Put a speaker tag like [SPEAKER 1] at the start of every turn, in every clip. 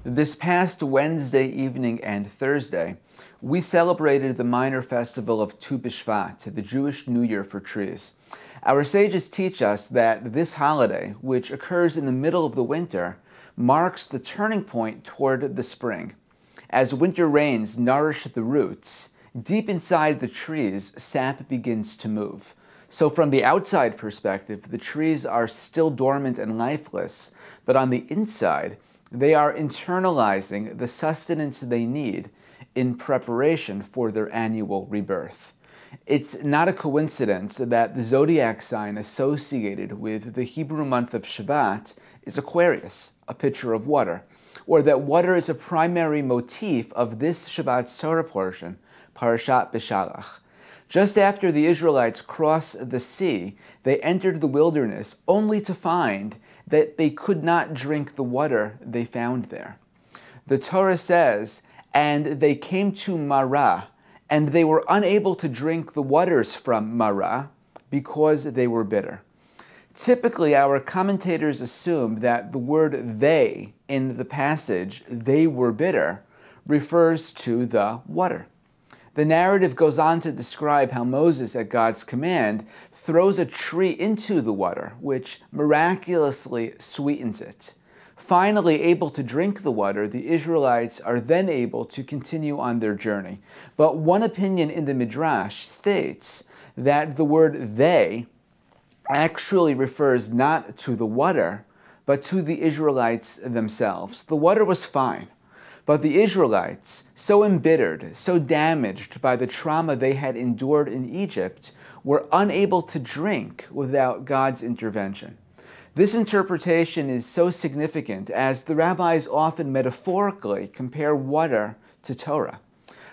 [SPEAKER 1] This past Wednesday evening and Thursday, we celebrated the minor festival of Tu B'Shvat, the Jewish New Year for trees. Our sages teach us that this holiday, which occurs in the middle of the winter, marks the turning point toward the spring. As winter rains nourish the roots, deep inside the trees, sap begins to move. So from the outside perspective, the trees are still dormant and lifeless, but on the inside, they are internalizing the sustenance they need in preparation for their annual rebirth. It's not a coincidence that the zodiac sign associated with the Hebrew month of Shabbat is Aquarius, a pitcher of water, or that water is a primary motif of this Shabbat's Torah portion, Parashat Beshalach. Just after the Israelites crossed the sea, they entered the wilderness only to find that they could not drink the water they found there. The Torah says, "And they came to Marah, and they were unable to drink the waters from Marah because they were bitter." Typically, our commentators assume that the word "they" in the passage, "they were bitter," refers to the water. The narrative goes on to describe how Moses, at God's command, throws a tree into the water, which miraculously sweetens it. Finally able to drink the water, the Israelites are then able to continue on their journey. But one opinion in the Midrash states that the word "they" actually refers not to the water, but to the Israelites themselves. The water was fine. But the Israelites, so embittered, so damaged by the trauma they had endured in Egypt, were unable to drink without God's intervention. This interpretation is so significant as the rabbis often metaphorically compare water to Torah.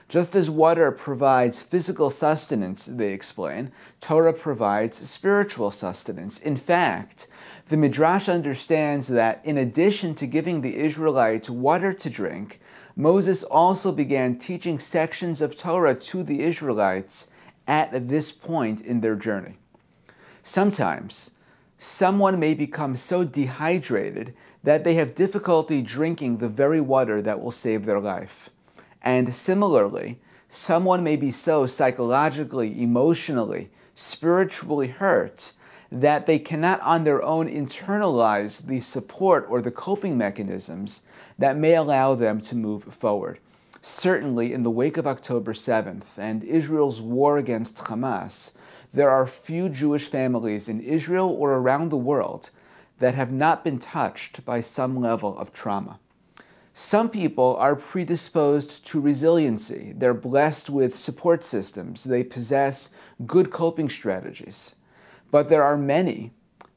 [SPEAKER 1] Just as water provides physical sustenance, they explain, Torah provides spiritual sustenance. In fact, the Midrash understands that in addition to giving the Israelites water to drink, Moses also began teaching sections of Torah to the Israelites at this point in their journey. Sometimes, someone may become so dehydrated that they have difficulty drinking the very water that will save their life. And similarly, someone may be so psychologically, emotionally, spiritually hurt that they cannot on their own internalize the support or the coping mechanisms that may allow them to move forward. Certainly, in the wake of October 7th and Israel's war against Hamas, there are few Jewish families in Israel or around the world that have not been touched by some level of trauma. Some people are predisposed to resiliency. They're blessed with support systems. They possess good coping strategies. But there are many,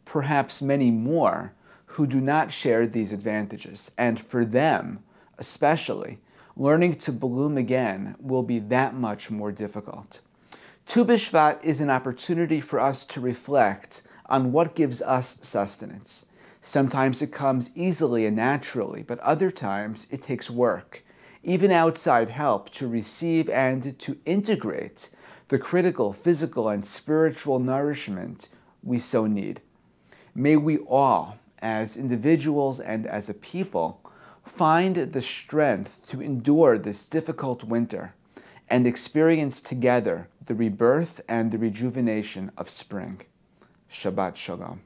[SPEAKER 1] perhaps many more, who do not share these advantages. And for them, especially, learning to bloom again will be that much more difficult. Tu B'Shvat is an opportunity for us to reflect on what gives us sustenance. Sometimes it comes easily and naturally, but other times it takes work, even outside help, to receive and to integrate the critical physical and spiritual nourishment we so need. May we all, as individuals and as a people, find the strength to endure this difficult winter and experience together the rebirth and the rejuvenation of spring. Shabbat Shalom.